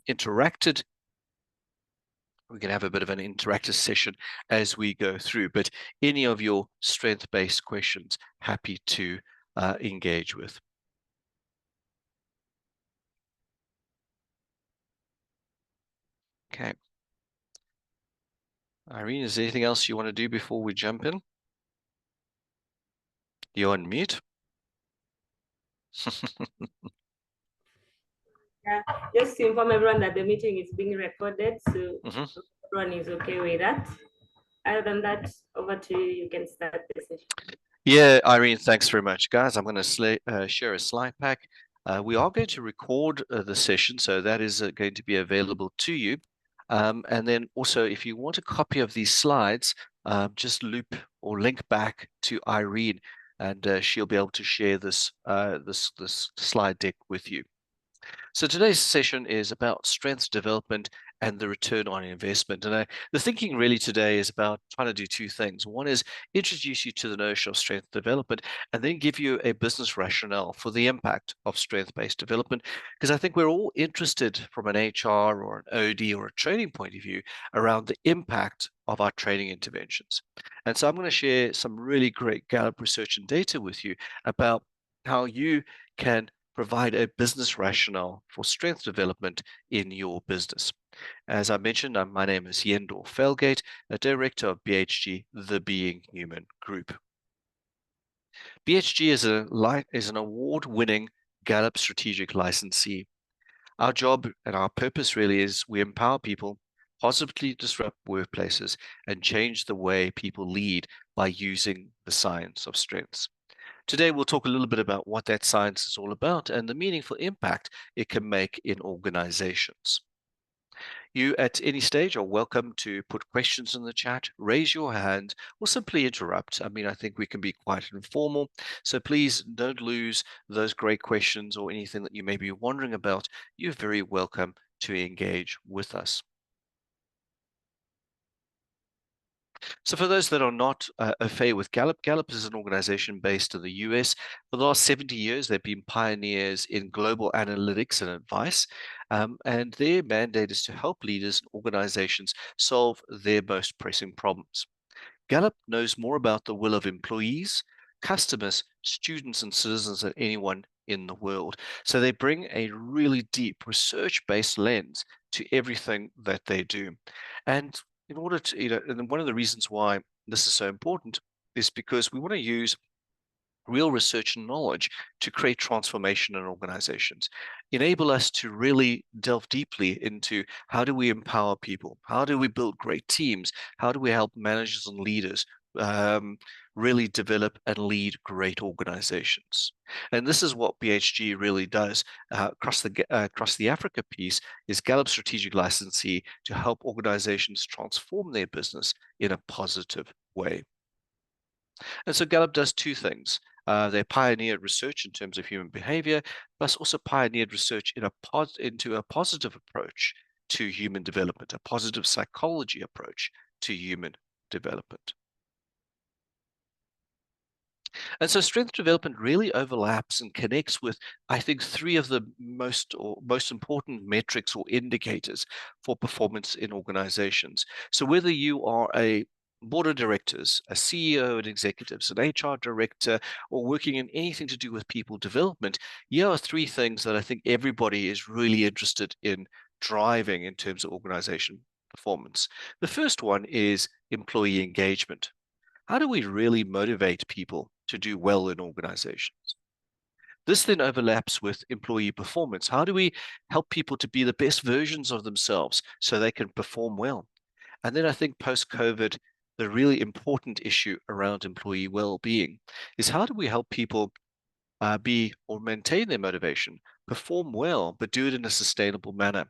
interacted. We can have a bit of an interactive session as we go through, but any of your strength-based questions, happy to engage with. Okay. Irene, is there anything else you want to do before we jump in? You're on mute. Yeah, just to inform everyone that the meeting is being recorded, so everyone is okay with that. Other than that, over to you. You can start the session. Yeah, Irene, thanks very much. Guys, I'm going to share a slide pack. We are going to record the session, so that is going to be available to you. And then also, if you want a copy of these slides, just loop or link back to Irene, and she'll be able to share this slide deck with you. So today's session is about strengths development and the return on investment. And the thinking really today is about trying to do two things. One is introduce you to the notion of strength development, and then give you a business rationale for the impact of strength-based development. Because I think we're all interested from an HR or an OD or a training point of view around the impact of our training interventions. And so I'm going to share some really great Gallup research and data with you about how you can provide a business rationale for strength development in your business. As I mentioned, my name is Yendor Felgate, a director of BHG, the Being Human Group. BHG is an award-winning Gallup strategic licensee. Our job and our purpose really is we empower people, positively disrupt workplaces, and change the way people lead by using the science of strengths. Today, we'll talk a little bit about what that science is all about and the meaningful impact it can make in organizations. You, at any stage, are welcome to put questions in the chat, raise your hand, or simply interrupt. I mean, I think we can be quite informal, so please don't lose those great questions or anything that you may be wondering about. You're very welcome to engage with us. So for those that are not au fait with Gallup, Gallup is an organization based in the US. For the last 70 years, they've been pioneers in global analytics and advice. And their mandate is to help leaders and organizations solve their most pressing problems. Gallup knows more about the will of employees, customers, students, and citizens than anyone in the world. So they bring a really deep research-based lens to everything that they do. And in order to, and one of the reasons why this is so important is because we want to use real research and knowledge to create transformation in organizations, enable us to really delve deeply into how do we empower people, how do we build great teams, how do we help managers and leaders really develop and lead great organizations. And this is what BHG really does across the Africa piece is Gallup strategic licensee to help organizations transform their business in a positive way. And so Gallup does two things. They pioneered research in terms of human behavior, plus also pioneered research into a positive approach to human development, a positive psychology approach to human development. And so strength development really overlaps and connects with, I think, three of the most important metrics or indicators for performance in organizations. So whether you are a board of directors, a CEO and executives, an HR director, or working in anything to do with people development, here are three things that I think everybody is really interested in driving in terms of organization performance. The first one is employee engagement. How do we really motivate people to do well in organizations? This then overlaps with employee performance. How do we help people to be the best versions of themselves so they can perform well? And then I think post-COVID, the really important issue around employee well-being is how do we help people be or maintain their motivation, perform well, but do it in a sustainable manner,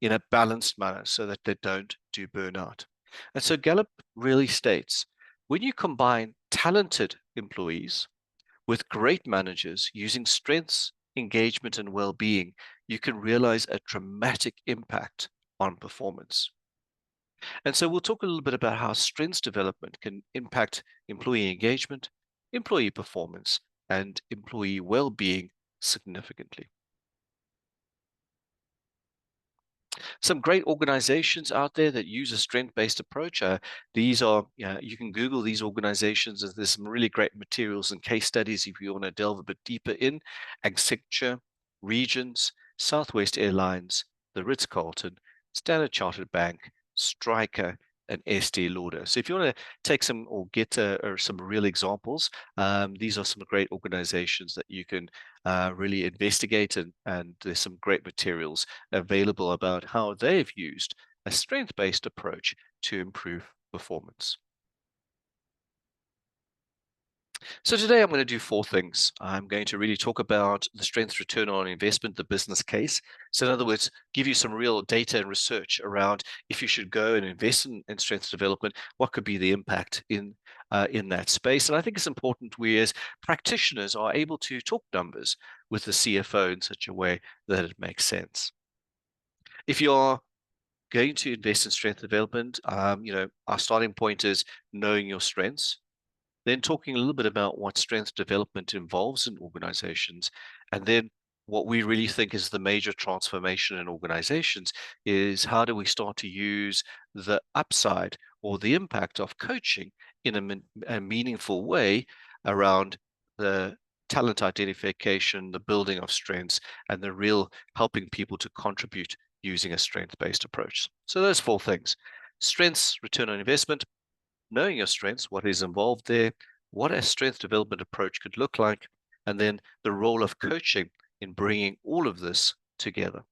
in a balanced manner so that they don't do burnout. And so Gallup really states, when you combine talented employees with great managers using strengths, engagement, and well-being, you can realize a dramatic impact on performance. And so we'll talk a little bit about how strengths development can impact employee engagement, employee performance, and employee well-being significantly. Some great organizations out there that use a strength-based approach. These are, you can Google these organizations. There's some really great materials and case studies if you want to delve a bit deeper in. Accenture, Regions, Southwest Airlines, the Ritz-Carlton, Standard Chartered Bank, Stryker, and Estee Lauder. So if you want to take some or get some real examples, these are some great organizations that you can really investigate, and there's some great materials available about how they've used a strength-based approach to improve performance. So today I'm going to do 4 things. I'm going to really talk about the strength return on investment, the business case. So in other words, give you some real data and research around if you should go and invest in strength development, what could be the impact in that space. And I think it's important we as practitioners are able to talk numbers with the CFO in such a way that it makes sense. If you're going to invest in strength development, our starting point is knowing your strengths. Then talking a little bit about what strength development involves in organizations, and then what we really think is the major transformation in organizations is how do we start to use the upside or the impact of coaching in a meaningful way around the talent identification, the building of strengths, and the real helping people to contribute using a strength-based approach. So those 4 things: strengths, return on investment, knowing your strengths, what is involved there, what a strength development approach could look like, and then the role of coaching in bringing all of this together.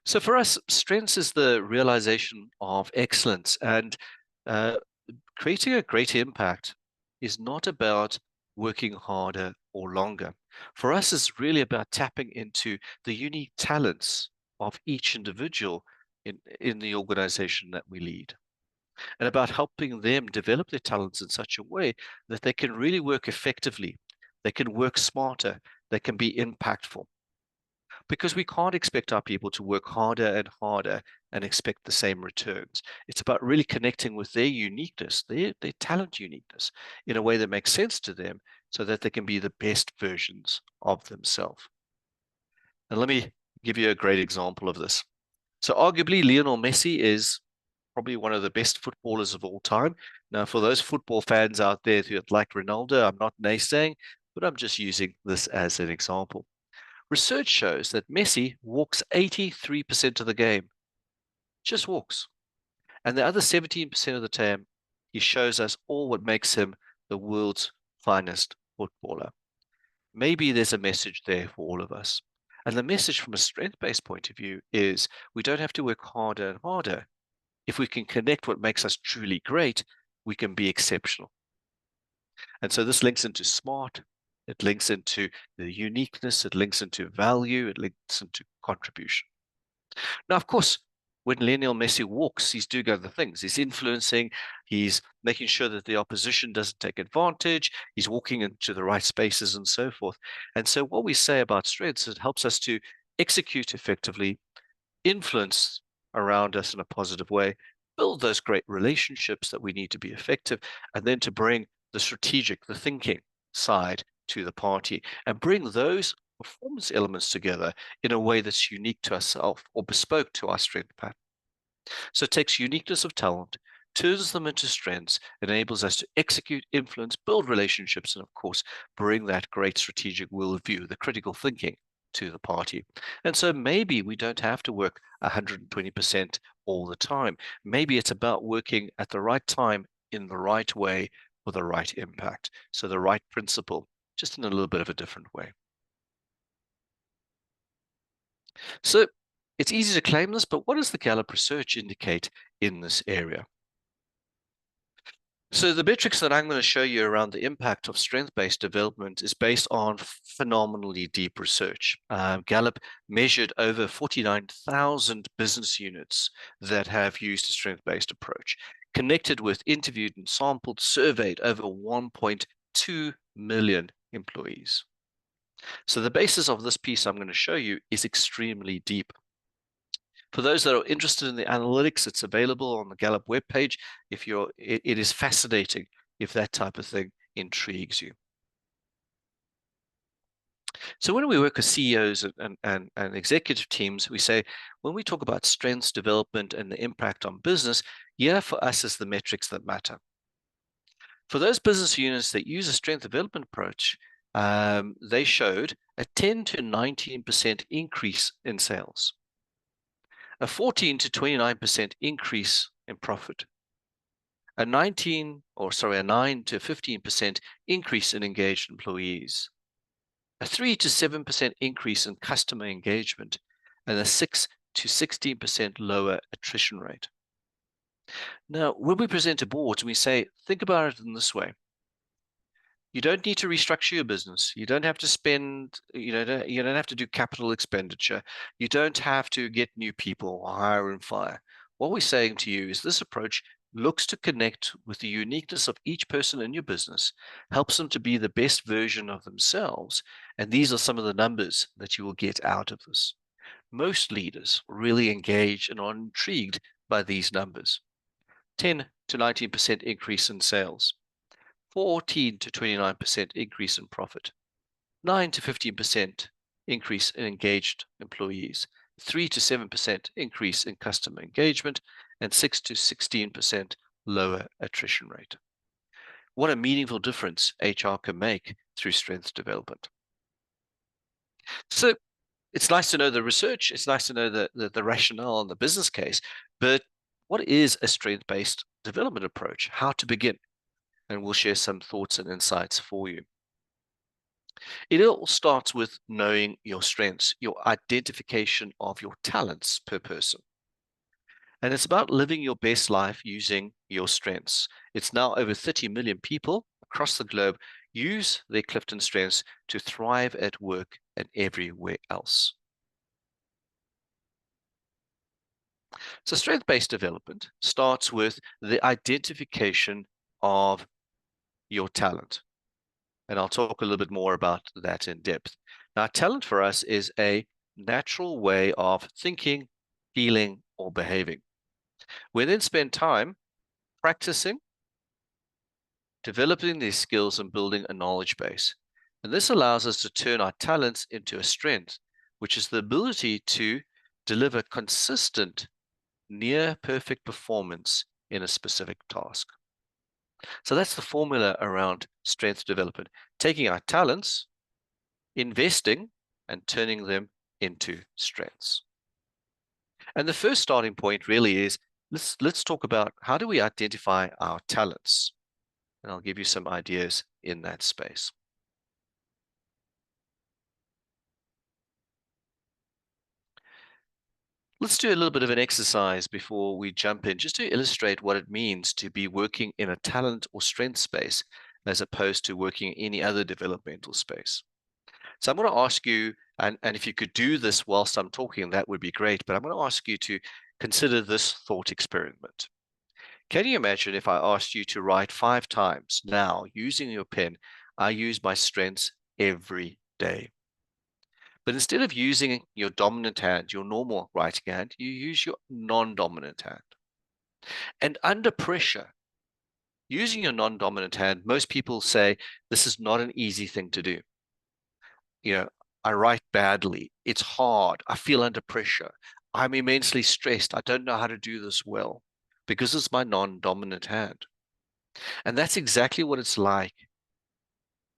So for us, strengths is the realization of excellence, and uh, creating a great impact is not about working harder or longer. For us, it's really about tapping into the unique talents of each individual in the organization that we lead, and about helping them develop their talents in such a way that they can really work effectively, they can work smarter, they can be impactful. Because we can't expect our people to work harder and harder and expect the same returns. It's about really connecting with their uniqueness, their talent uniqueness, in a way that makes sense to them so that they can be the best versions of themselves. And let me give you a great example of this. So arguably, Lionel Messi is probably one of the best footballers of all time. Now, for those football fans out there who like Ronaldo, I'm not naysaying, but I'm just using this as an example. Research shows that Messi walks 83% of the game, just walks. And the other 17% of the time, he shows us all what makes him the world's finest footballer. Maybe there's a message there for all of us. And the message from a strength-based point of view is we don't have to work harder and harder. If we can connect what makes us truly great, we can be exceptional. And so this links into smart, it links into the uniqueness, it links into value, it links into contribution. Now, of course, when Lionel Messi walks, he's doing other things. He's influencing, he's making sure that the opposition doesn't take advantage, he's walking into the right spaces and so forth. And so what we say about strengths, it helps us to execute effectively, influence around us in a positive way, build those great relationships that we need to be effective, and then to bring the strategic, the thinking side to the party, and bring those performance elements together in a way that's unique to ourselves or bespoke to our strength pattern. So it takes uniqueness of talent, turns them into strengths, enables us to execute, influence, build relationships, and of course, bring that great strategic worldview, the critical thinking, to the party. And so maybe we don't have to work 120% all the time. Maybe it's about working at the right time in the right way for the right impact. So the right principle, just in a little bit of a different way. So it's easy to claim this, but what does the Gallup research indicate in this area? So the metrics that I'm going to show you around the impact of strength-based development is based on phenomenally deep research. Gallup measured over 49,000 business units that have used a strength-based approach, connected with, interviewed and sampled, surveyed over 1.2 million employees. So the basis of this piece I'm going to show you is extremely deep. For those that are interested in the analytics, it's available on the Gallup webpage. It is fascinating if that type of thing intrigues you. So when we work with CEOs and executive teams, we say, when we talk about strengths development and the impact on business, here for us is the metrics that matter. For those business units that use a strength development approach, they showed a 10 to 19% increase in sales, a 14 to 29% increase in profit, a 9 to 15% increase in engaged employees, a 3 to 7% increase in customer engagement, and a 6 to 16% lower attrition rate. Now, when we present to boards, we say, think about it in this way. You don't need to restructure your business. You don't have to spend, you don't have to do capital expenditure. You don't have to get new people or hire and fire. What we're saying to you is this approach looks to connect with the uniqueness of each person in your business, helps them to be the best version of themselves. And these are some of the numbers that you will get out of this. Most leaders really engage and are intrigued by these numbers. 10 to 19% increase in sales, 14 to 29% increase in profit, 9 to 15% increase in engaged employees, 3 to 7% increase in customer engagement, and 6 to 16% lower attrition rate. What a meaningful difference HR can make through strength development. So it's nice to know the research, it's nice to know the rationale and the business case, but what is a strength-based development approach? How to begin? And we'll share some thoughts and insights for you. It all starts with knowing your strengths, your identification of your talents per person. And it's about living your best life using your strengths. It's now over 30 million people across the globe use their Clifton strengths to thrive at work and everywhere else. So strength-based development starts with the identification of your talent. And I'll talk a little bit more about that in depth. Now, talent for us is a natural way of thinking, feeling, or behaving. We then spend time practicing, developing these skills, and building a knowledge base. And this allows us to turn our talents into a strength, which is the ability to deliver consistent, near perfect performance in a specific task. So that's the formula around strength development, taking our talents, investing, and turning them into strengths. And the first starting point really is, let's talk about how do we identify our talents? And I'll give you some ideas in that space. Let's do a little bit of an exercise before we jump in, just to illustrate what it means to be working in a talent or strength space, as opposed to working in any other developmental space. So I'm going to ask you, and if you could do this whilst I'm talking, that would be great, but I'm going to ask you to consider this thought experiment. Can you imagine if I asked you to write 5 times now, using your pen, I use my strengths every day. But instead of using your dominant hand, your normal writing hand, you use your non-dominant hand. And under pressure, using your non-dominant hand, most people say this is not an easy thing to do. I write badly. It's hard. I feel under pressure. I'm immensely stressed. I don't know how to do this well because it's my non-dominant hand. And that's exactly what it's like,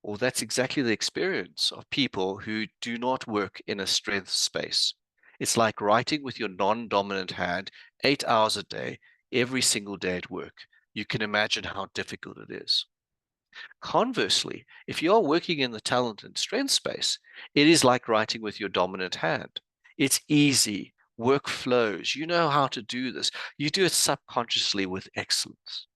or that's exactly the experience of people who do not work in a strength space. It's like writing with your non-dominant hand 8 hours a day, every single day at work. You can imagine how difficult it is. Conversely, if you're working in the talent and strength space, it is like writing with your dominant hand. It's easy, work flows, you know how to do this. You do it subconsciously with excellence.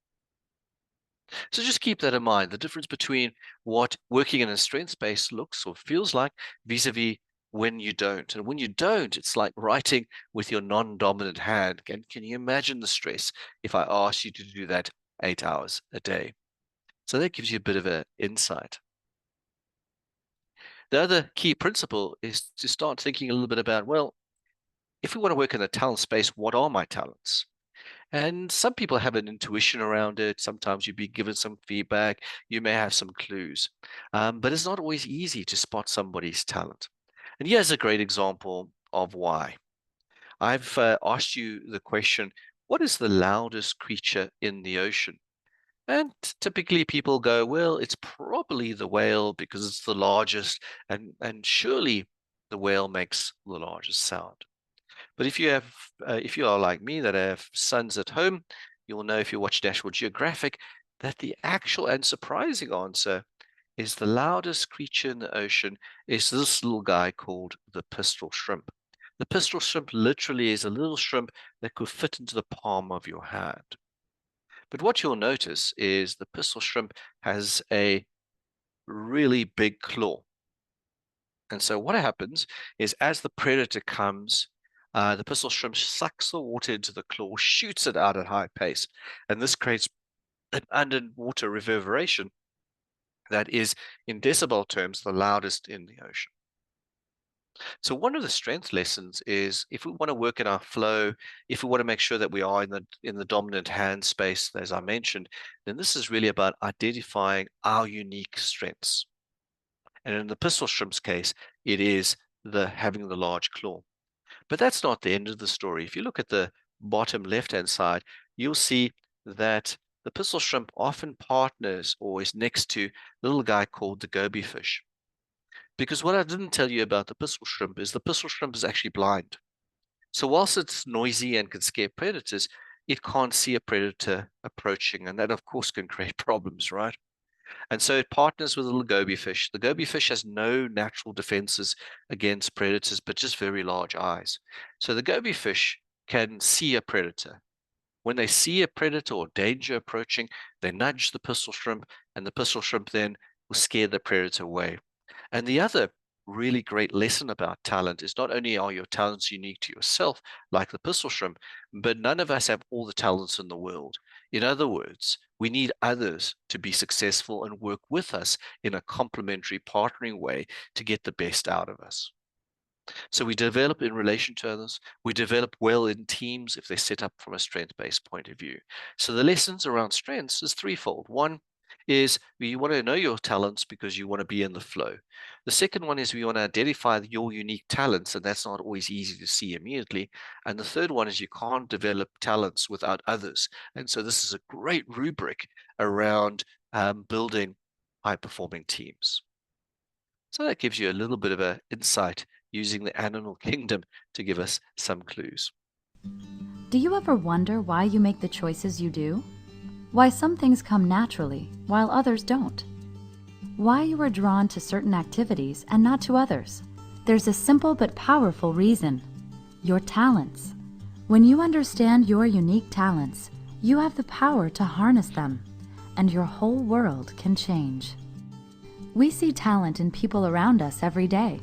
So just keep that in mind, the difference between what working in a strength space looks or feels like vis-a-vis when you don't. And when you don't, it's like writing with your non-dominant hand. Can you imagine the stress if I asked you to do that 8 hours a day? So that gives you a bit of an insight. The other key principle is to start thinking a little bit about, well, if we want to work in the talent space, what are my talents? And some people have an intuition around it. Sometimes you'll be given some feedback. You may have some clues. But it's not always easy to spot somebody's talent. And here's a great example of why. I've asked you the question, what is the loudest creature in the ocean? And typically people go, well, it's probably the whale because it's the largest, and surely the whale makes the largest sound. But if you are like me that have sons at home, you'll know if you watch National Geographic that the actual and surprising answer is the loudest creature in the ocean is this little guy called the pistol shrimp. The pistol shrimp literally is a little shrimp that could fit into the palm of your hand. But what you'll notice is the pistol shrimp has a really big claw. And so what happens is as the predator comes, the pistol shrimp sucks the water into the claw, shoots it out at high pace. And this creates an underwater reverberation that is, in decibel terms, the loudest in the ocean. So one of the strength lessons is if we want to work in our flow, if we want to make sure that we are in the dominant hand space, as I mentioned, then this is really about identifying our unique strengths. And in the pistol shrimp's case, it is the having the large claw. But that's not the end of the story. If you look at the bottom left-hand side, you'll see that the pistol shrimp often partners or is next to a little guy called the goby fish. Because what I didn't tell you about the pistol shrimp is the pistol shrimp is actually blind. So whilst it's noisy and can scare predators, it can't see a predator approaching. And that, of course, can create problems, right? And so it partners with a little goby fish. The goby fish has no natural defenses against predators, but just very large eyes. So the goby fish can see a predator. When they see a predator or danger approaching, they nudge the pistol shrimp, and the pistol shrimp then will scare the predator away. And the other really great lesson about talent is not only are your talents unique to yourself, like the pistol shrimp, but none of us have all the talents in the world. In other words, we need others to be successful and work with us in a complementary partnering way to get the best out of us. So we develop in relation to others. We develop well in teams if they're set up from a strength-based point of view. So the lessons around strengths is threefold. One is you want to know your talents because you want to be in the flow. The second one is we want to identify your unique talents, and that's not always easy to see immediately. And the third one is you can't develop talents without others. And so this is a great rubric around building high-performing teams. So that gives you a little bit of an insight using the animal kingdom to give us some clues. Do you ever wonder why you make the choices you do? Why some things come naturally while others don't? Why you are drawn to certain activities and not to others? There's a simple but powerful reason: your talents. When you understand your unique talents, you have the power to harness them, and your whole world can change. We see talent in people around us every day.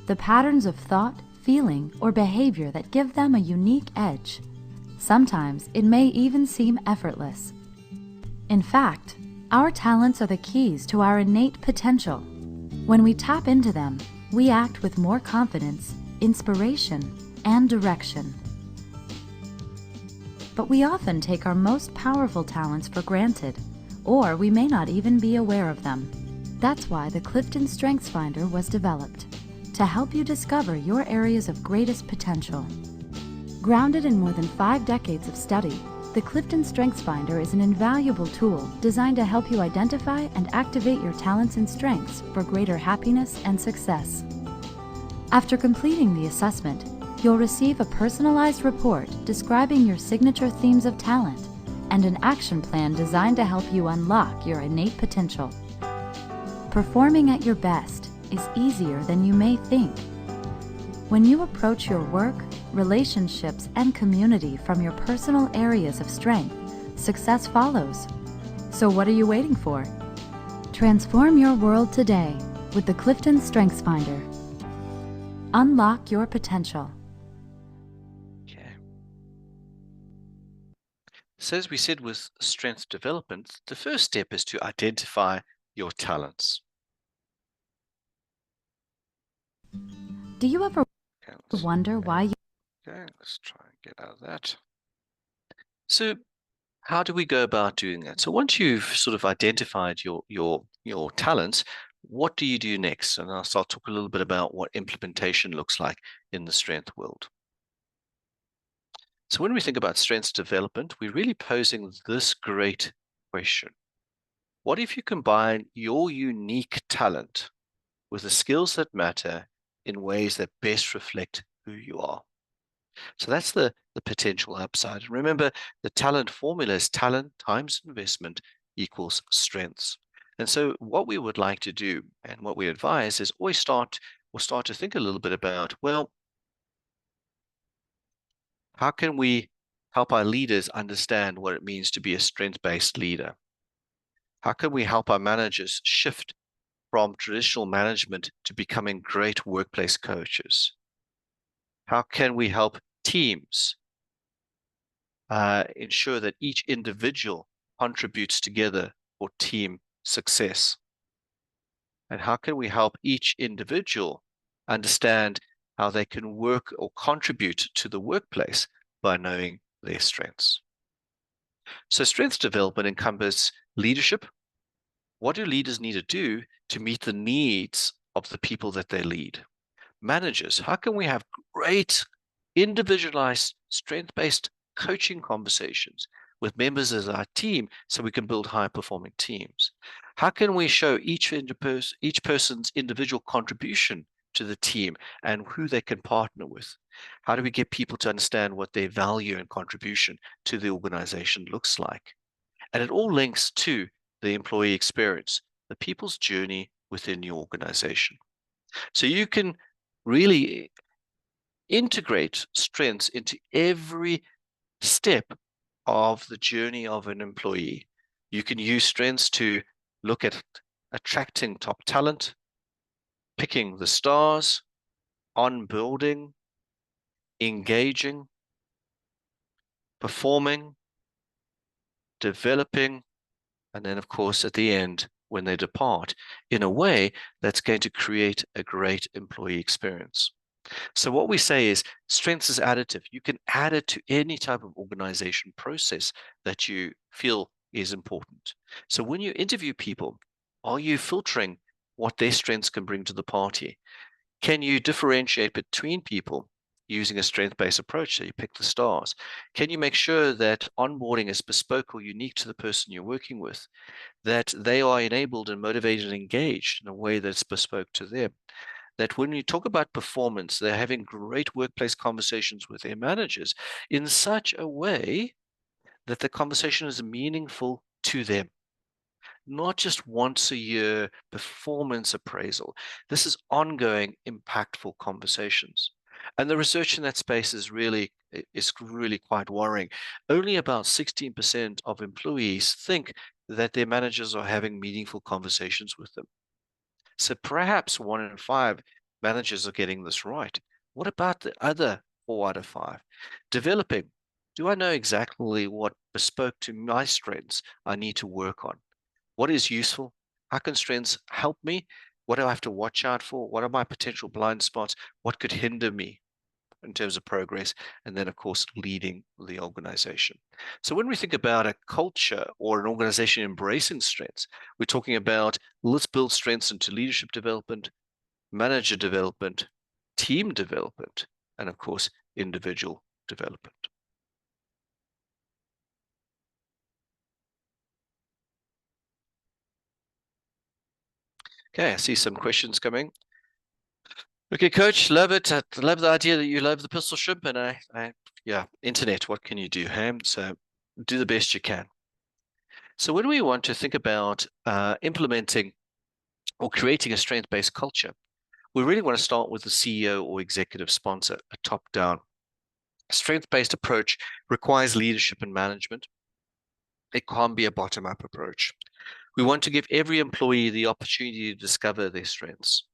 The patterns of thought, feeling, or behavior that give them a unique edge. Sometimes it may even seem effortless. In fact, our talents are the keys to our innate potential. When we tap into them, we act with more confidence, inspiration, and direction. But we often take our most powerful talents for granted, or we may not even be aware of them. That's why the Clifton Strengths Finder was developed, to help you discover your areas of greatest potential. Grounded in more than 5 decades of study, the Clifton Strengths Finder is an invaluable tool designed to help you identify and activate your talents and strengths for greater happiness and success. After completing the assessment, you'll receive a personalized report describing your signature themes of talent and an action plan designed to help you unlock your innate potential. Performing at your best is easier than you may think. When you approach your work, relationships, and community from your personal areas of strength, success follows. So what are you waiting for? Transform your world today with the Clifton Strengths Finder. Unlock your potential. Okay. So as we said with strength development, the first step is to identify your talents. Do you ever wonder why you... Okay, let's try and get out of that. So how do we go about doing that? So once you've sort of identified your talents, what do you do next? And I'll start talk a little bit about what implementation looks like in the strength world. So when we think about strengths development, we're really posing this great question. What if you combine your unique talent with the skills that matter in ways that best reflect who you are? So that's the potential upside. And remember, the talent formula is talent times investment equals strengths. And so what we would like to do and what we advise is always start to think a little bit about, well, how can we help our leaders understand what it means to be a strength-based leader? How can we help our managers shift from traditional management to becoming great workplace coaches? How can we help teams ensure that each individual contributes together for team success? And how can we help each individual understand how they can work or contribute to the workplace by knowing their strengths? So strengths development encompasses leadership. What do leaders need to do to meet the needs of the people that they lead? Managers, how can we have great individualized strength-based coaching conversations with members of our team so we can build high-performing teams? How can we show each person's individual contribution to the team and who they can partner with? How do we get people to understand what their value and contribution to the organization looks like? And it all links to the employee experience, the people's journey within your organization. So you can really integrate strengths into every step of the journey of an employee. You can use strengths to look at attracting top talent, picking the stars, onboarding, engaging, performing, developing, and then, of course, at the end, when they depart, in a way that's going to create a great employee experience. So what we say is strengths is additive. You can add it to any type of organization process that you feel is important. So when you interview people, are you filtering what their strengths can bring to the party? Can you differentiate between people using a strength-based approach so you pick the stars? Can you make sure that onboarding is bespoke or unique to the person you're working with, that they are enabled and motivated and engaged in a way that's bespoke to them? That when you talk about performance, they're having great workplace conversations with their managers in such a way that the conversation is meaningful to them, not just once a year performance appraisal. This is ongoing, impactful conversations. And the research in that space is really quite worrying. Only about 16% of employees think that their managers are having meaningful conversations with them. So perhaps 1 in 5 managers are getting this right. What about the other 4 out of 5? Developing. Do I know exactly what bespoke to my strengths I need to work on? What is useful? How can strengths help me? What do I have to watch out for? What are my potential blind spots? What could hinder me in terms of progress? And then, of course, leading the organization. So when we think about a culture or an organization embracing strengths, we're talking about let's build strengths into leadership development, manager development, team development, and of course, individual development. Okay, I see some questions coming. Okay, coach, love it. I love the idea that you love the pistol shrimp, and yeah, internet, what can you do, Ham? So do the best you can. So when we want to think about implementing or creating a strength-based culture, we really want to start with the CEO or executive sponsor, a top-down. A strength-based approach requires leadership and management. It can't be a bottom-up approach. We want to give every employee the opportunity to discover their strengths,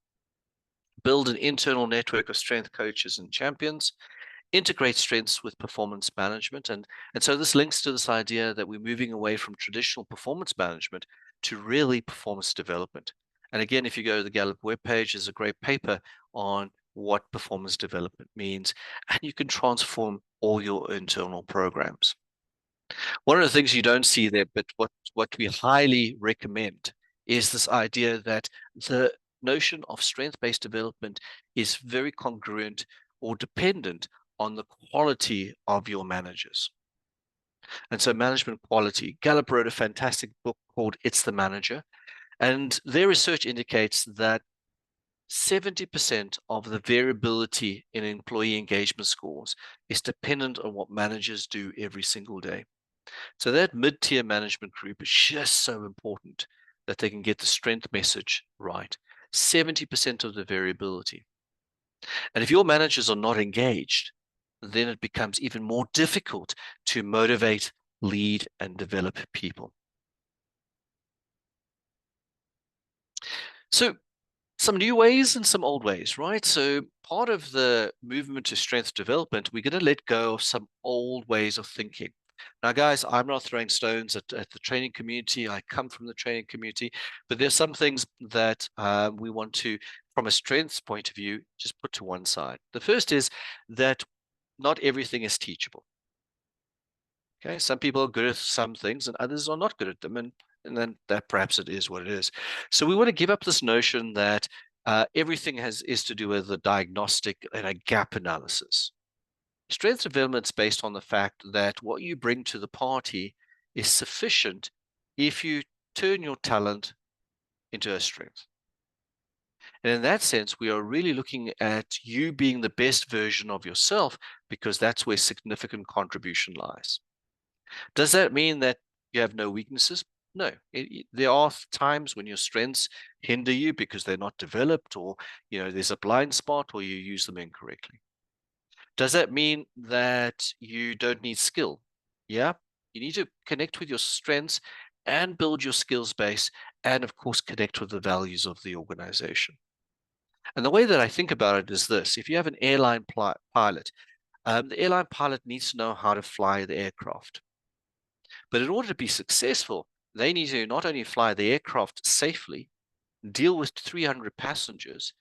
build an internal network of strength coaches and champions, integrate strengths with performance management. And so this links to this idea that we're moving away from traditional performance management to really performance development. And again, if you go to the Gallup webpage, there's a great paper on what performance development means, and you can transform all your internal programs. One of the things you don't see there, but what we highly recommend is this idea that the notion of strength-based development is very congruent or dependent on the quality of your managers. And so management quality, Gallup wrote a fantastic book called It's the Manager, and their research indicates that 70% of the variability in employee engagement scores is dependent on what managers do every single day. So that mid-tier management group is just so important that they can get the strength message right. 70% of the variability. And if your managers are not engaged, then it becomes even more difficult to motivate, lead, and develop people. So some new ways and some old ways, right? So part of the movement to strength development, we're going to let go of some old ways of thinking. Now, guys, I'm not throwing stones at the training community. I come from the training community, but there's some things that we want to, from a strengths point of view, just put to one side. The first is that not everything is teachable. Okay, some people are good at some things and others are not good at them, and then that perhaps it is what it is. So we want to give up this notion that everything is to do with the diagnostic and a gap analysis. Strength development is based on the fact that what you bring to the party is sufficient if you turn your talent into a strength. And in that sense, we are really looking at you being the best version of yourself, because that's where significant contribution lies. Does that mean that you have no weaknesses? No. There are times when your strengths hinder you because they're not developed, or there's a blind spot, or you use them incorrectly. Does that mean that you don't need skill? Yeah. You need to connect with your strengths and build your skills base, and of course connect with the values of the organization. And the way that I think about it is this: if you have an airline pilot, the airline pilot needs to know how to fly the aircraft. But in order to be successful, they need to not only fly the aircraft safely, deal with 300 passengers,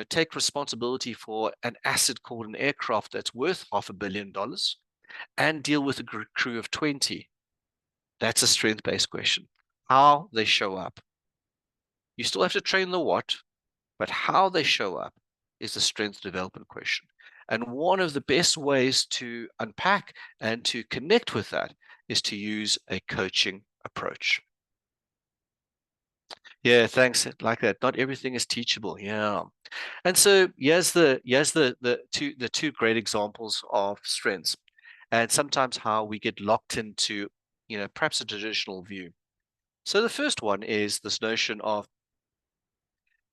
take responsibility for an asset called an aircraft that's worth $500 million, and deal with a crew of 20. That's a strength-based question. How they show up. You still have to train the what, but how they show up is a strength development question. And one of the best ways to unpack and to connect with that is to use a coaching approach. Yeah, thanks. Like that. Not everything is teachable. Yeah. And so here's the two great examples of strengths, and sometimes how we get locked into, perhaps a traditional view. So the first one is this notion of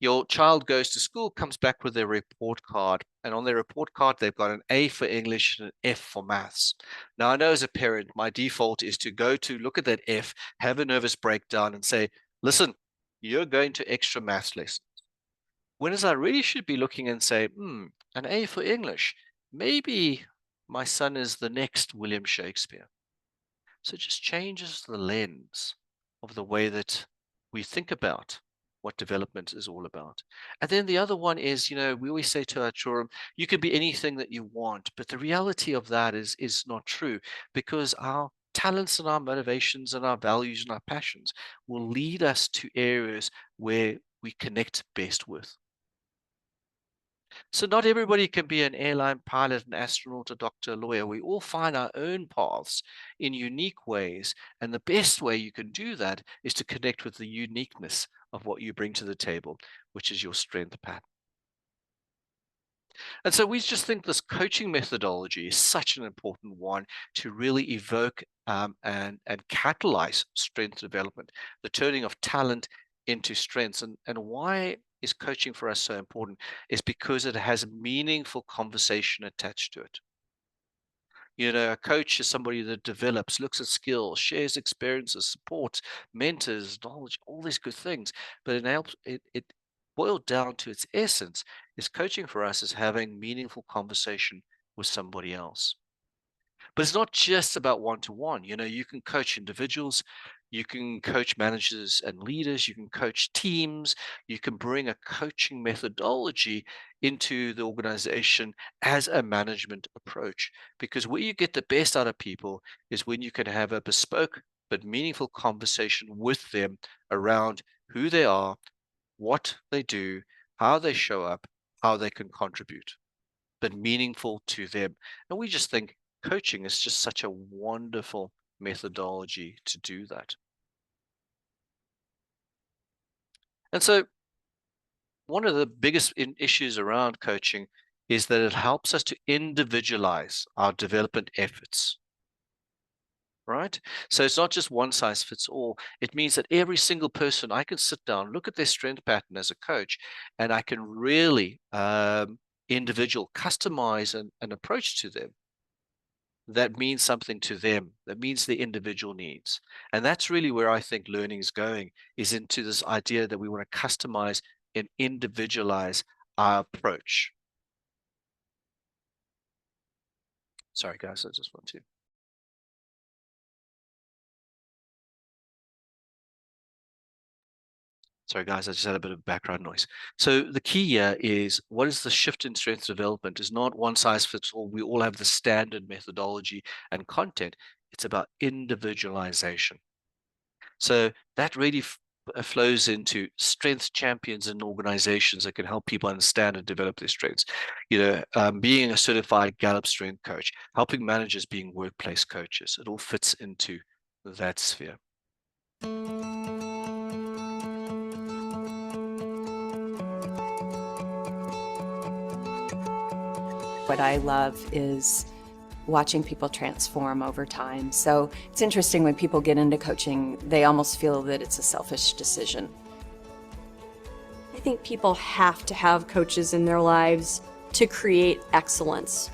your child goes to school, comes back with their report card, and on their report card, they've got an A for English and an F for maths. Now, I know as a parent, my default is to go to look at that F, have a nervous breakdown, and say, listen, you're going to extra maths lessons. Whereas I really should be looking and say, an A for English. Maybe my son is the next William Shakespeare. So it just changes the lens of the way that we think about what development is all about. And then the other one is, we always say to our children, you can be anything that you want, but the reality of that is not true, because our talents and our motivations and our values and our passions will lead us to areas where we connect best with. So not everybody can be an airline pilot, an astronaut, a doctor, a lawyer. We all find our own paths in unique ways. And the best way you can do that is to connect with the uniqueness of what you bring to the table, which is your strength pattern. And so we just think this coaching methodology is such an important one to really evoke and catalyze strength development, the turning of talent into strengths. And why is coaching for us so important is because it has meaningful conversation attached to it. A coach is somebody that develops, looks at skills, shares experiences, supports, mentors, knowledge, all these good things. But it boiled down to its essence is coaching for us is having meaningful conversation with somebody else. But it's not just about one-to-one. You can coach individuals, you can coach managers and leaders, you can coach teams, you can bring a coaching methodology into the organization as a management approach. Because where you get the best out of people is when you can have a bespoke but meaningful conversation with them around who they are, what they do, how they show up, how they can contribute, but meaningful to them. And we just think coaching is just such a wonderful methodology to do that. And so one of the biggest issues around coaching is that it helps us to individualize our development efforts. Right? So it's not just one size fits all. It means that every single person, I can sit down, look at their strength pattern as a coach, and I can really individual customize an approach to them that means something to them, that means the individual needs. And that's really where I think learning is going, is into this idea that we want to customize and individualize our approach. Sorry, guys, I just want to. Sorry, guys, I just had a bit of background noise. So the key here is, what is the shift in strength development is not one size fits all. We all have the standard methodology and content. It's about individualization. So that really flows into strength champions and organizations that can help people understand and develop their strengths. Being a certified Gallup strength coach, helping managers being workplace coaches. It all fits into that sphere. What I love is watching people transform over time. So it's interesting when people get into coaching, they almost feel that it's a selfish decision. I think people have to have coaches in their lives to create excellence.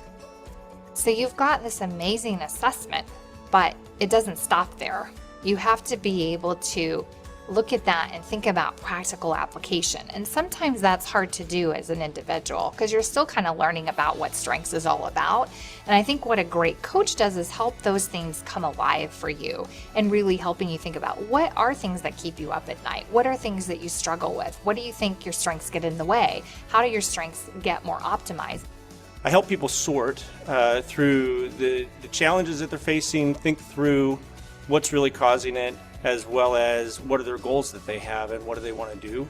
So you've got this amazing assessment, but it doesn't stop there. You have to be able to look at that and think about practical application. And sometimes that's hard to do as an individual because you're still kind of learning about what strengths is all about. And I think what a great coach does is help those things come alive for you and really helping you think about what are things that keep you up at night? What are things that you struggle with? What do you think your strengths get in the way? How do your strengths get more optimized? I help people sort through the challenges that they're facing, think through what's really causing it, as well as what are their goals that they have and what do they want to do.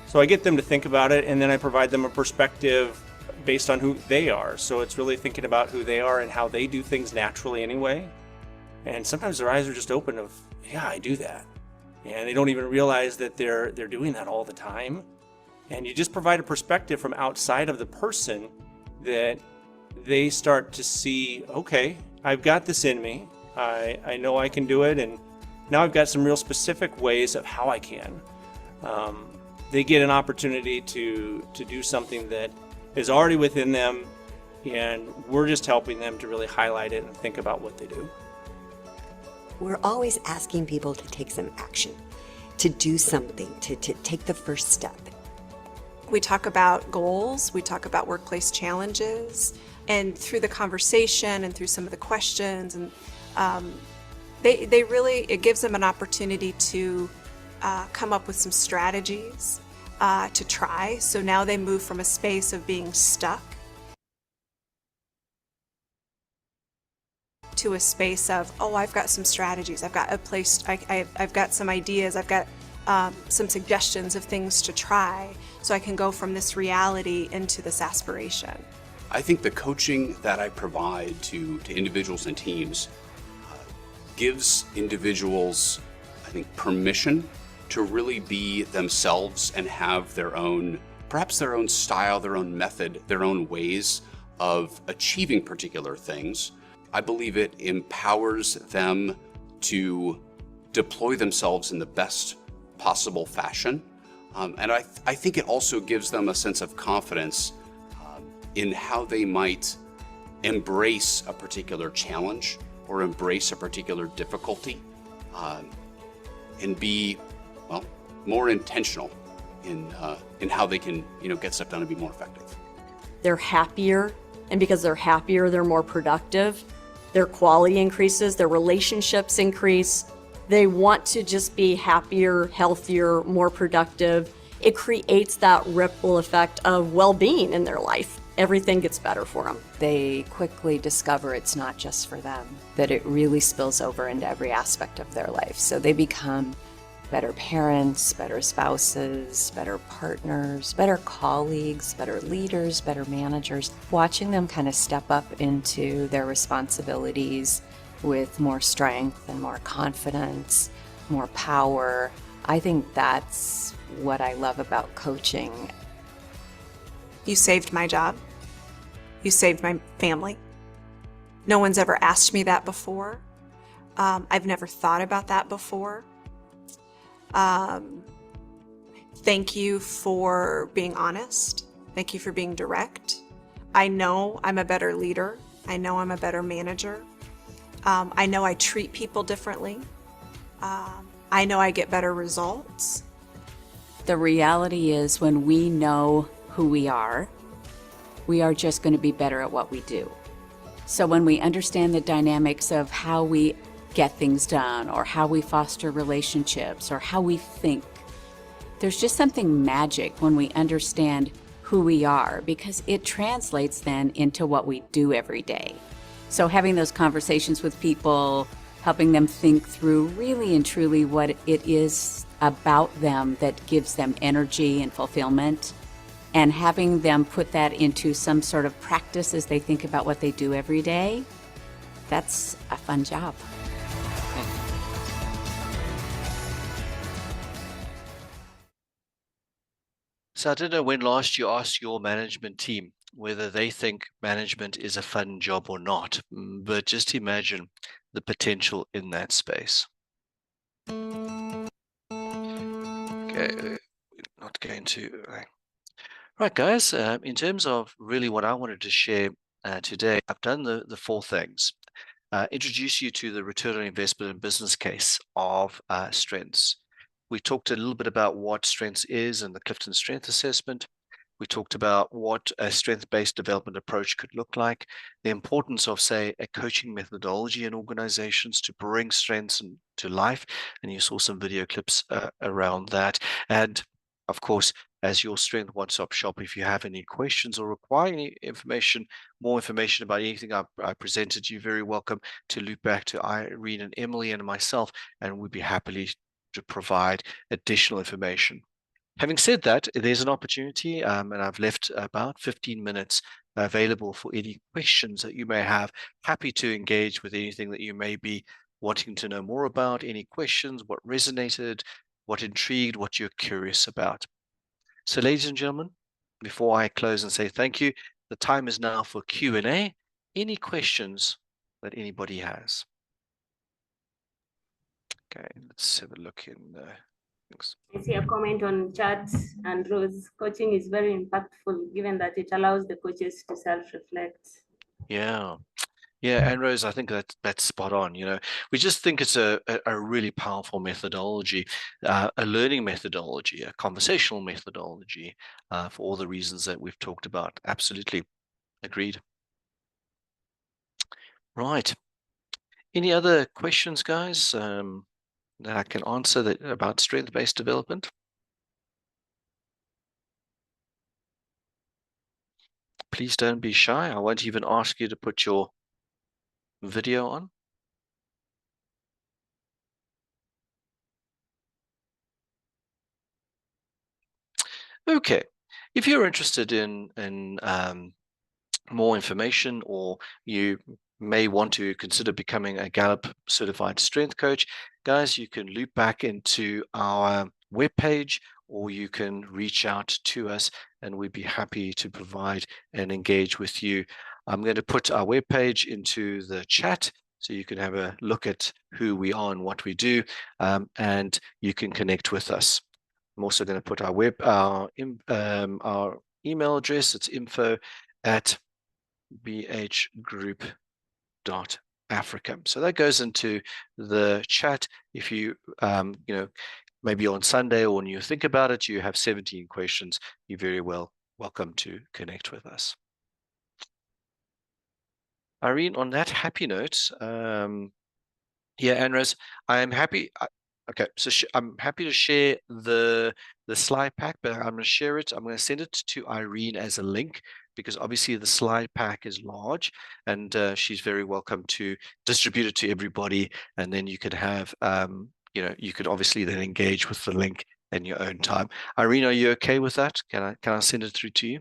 So I get them to think about it, and then I provide them a perspective based on who they are. So it's really thinking about who they are and how they do things naturally anyway. And sometimes their eyes are just open of, yeah, I do that. And they don't even realize that they're doing that all the time. And you just provide a perspective from outside of the person that they start to see, okay, I've got this in me. I know I can do it, and now I've got some real specific ways of how I can. They get an opportunity to do something that is already within them, and we're just helping them to really highlight it and think about what they do. We're always asking people to take some action, to do something, to take the first step. We talk about goals, we talk about workplace challenges, and through the conversation and through some of the questions, and it gives them an opportunity to come up with some strategies to try. So now they move from a space of being stuck to a space of, oh, I've got some strategies, I've got a place, I've got some ideas, I've got some suggestions of things to try, so I can go from this reality into this aspiration. I think the coaching that I provide to individuals and teams gives individuals, I think, permission to really be themselves and have their own, perhaps their own style, their own method, their own ways of achieving particular things. I believe it empowers them to deploy themselves in the best possible fashion. And I think it also gives them a sense of confidence in how they might embrace a particular challenge or embrace a particular difficulty, and be, well, more intentional in how they can, get stuff done and be more effective. They're happier, and because they're happier, they're more productive. their quality increases, their relationships increase. They want to just be happier, healthier, more productive. It creates that ripple effect of well-being in their life. Everything gets better for them. They quickly discover it's not just for them, that it really spills over into every aspect of their life. So they become better parents, better spouses, better partners, better colleagues, better leaders, better managers. Watching them kind of step up into their responsibilities with more strength and more confidence, more power. I think that's what I love about coaching. You saved my job. You saved my family. No one's ever asked me that before. I've never thought about that before. Thank you for being honest. Thank you for being direct. I know I'm a better leader. I know I'm a better manager. I know I treat people differently. I know I get better results. The reality is when we know who we are just going to be better at what we do. So when we understand the dynamics of how we get things done or how we foster relationships or how we think, there's just something magic when we understand who we are, because it translates then into what we do every day. So having those conversations with people, helping them think through really and truly what it is about them that gives them energy and fulfillment, and having them put that into some sort of practice as they think about what they do every day, that's a fun job. So I don't know when last you asked your management team whether they think management is a fun job or not, but just imagine the potential in that space. Okay, not going to. Right, guys, in terms of really what I wanted to share today, I've done the four things. Introduce you to the return on investment and business case of strengths. We talked a little bit about what strengths is and the Clifton Strength Assessment. We talked about what a strength-based development approach could look like, the importance of, say, a coaching methodology in organizations to bring strengths to life, and you saw some video clips around that. And of course, as your Strength One-Stop Shop, if you have any questions or require any information, more information about anything I presented, you're very welcome to loop back to Irene and Emily and myself, and we'd be happy to provide additional information. Having said that, there's an opportunity, and I've left about 15 minutes available for any questions that you may have. Happy to engage with anything that you may be wanting to know more about, any questions, what resonated, what intrigued, what you're curious about. So ladies and gentlemen, before I close and say thank you, the time is now for Q&A. Any questions that anybody has? Okay, let's have a look in thanks. I see a comment on chat, and Rose, coaching is very impactful given that it allows the coaches to self-reflect. Yeah, and Rose, I think that's spot on. You know, we just think it's a really powerful methodology, a learning methodology, a conversational methodology, for all the reasons that we've talked about. Absolutely, agreed. Right. Any other questions, guys, that I can answer about strength-based development? Please don't be shy. I won't even ask you to put your video on. Okay. If you're interested in more information, or you may want to consider becoming a Gallup certified strength coach, guys, you can loop back into our webpage, or you can reach out to us and we'd be happy to provide and engage with you. I'm going to put our webpage into the chat so you can have a look at who we are and what we do, and you can connect with us. I'm also going to put our our email address. It's info@bhgroup.africa. So that goes into the chat. If you maybe on Sunday, or when you think about it, you have 17 questions, you're very welcome to connect with us. Irene, on that happy note, Anras, I'm happy. Okay, so I'm happy to share the slide pack, but I'm going to share it. I'm going to send it to Irene as a link because obviously the slide pack is large, and she's very welcome to distribute it to everybody. And then you could have, you could obviously then engage with the link in your own time. Irene, are you okay with that? Can I send it through to you?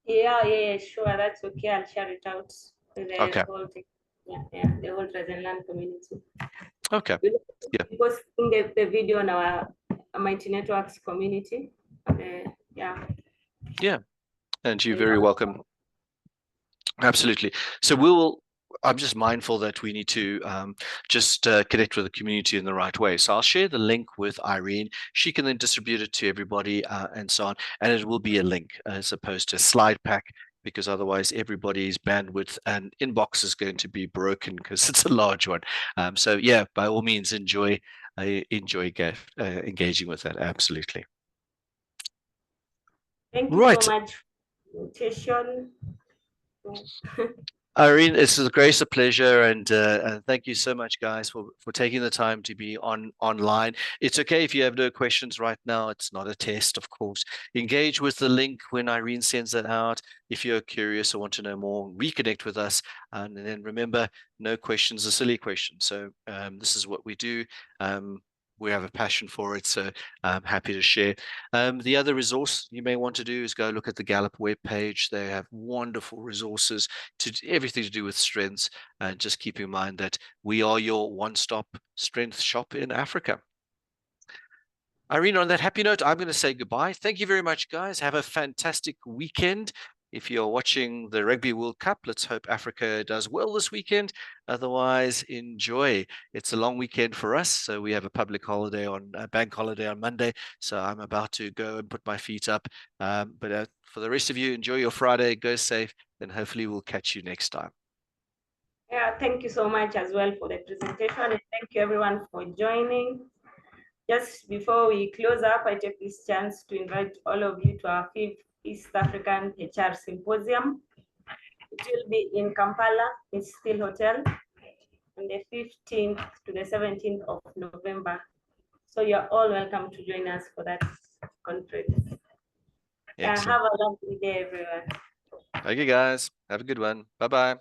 Yeah, sure. That's okay. I'll share it out to the Okay. whole thing. The whole Transland community. Okay. Yeah. Posting the video on our Mighty Networks community. Yeah. And you're very welcome. Absolutely. So I'm just mindful that we need to just connect with the community in the right way. So I'll share the link with Irene. She can then distribute it to everybody and so on. And it will be a link as opposed to a slide pack, because otherwise everybody's bandwidth and inbox is going to be broken because it's a large one. So yeah, by all means, enjoy engaging with that. Absolutely. Thank you so much for the invitation. Irene, it's a great pleasure, and thank you so much, guys, for taking the time to be online. It's okay if you have no questions right now. It's not a test, of course. Engage with the link when Irene sends it out. If you're curious or want to know more, reconnect with us. And then remember, no questions are silly questions. So this is what we do. We have a passion for it, so I'm happy to share. The other resource you may want to do is go look at the Gallup webpage. They have wonderful resources to everything to do with strengths. And just keep in mind that we are your one-stop strength shop in Africa. Irene, on that happy note, I'm going to say goodbye. Thank you very much, guys. Have a fantastic weekend. If you're watching the Rugby World Cup, let's hope Africa does well this weekend. Otherwise, enjoy. It's a long weekend for us. So we have a public holiday bank holiday on Monday. So I'm about to go and put my feet up. But for the rest of you, enjoy your Friday. Go safe. And hopefully we'll catch you next time. Yeah, thank you so much as well for the presentation. And thank you everyone for joining. Just before we close up, I take this chance to invite all of you to our 5th East African HR Symposium. It will be in Kampala, it's still hotel, on the 15th to the 17th of November. So you're all welcome to join us for that conference. Yeah, have a lovely day, everyone. Okay, guys. Have a good one. Bye-bye.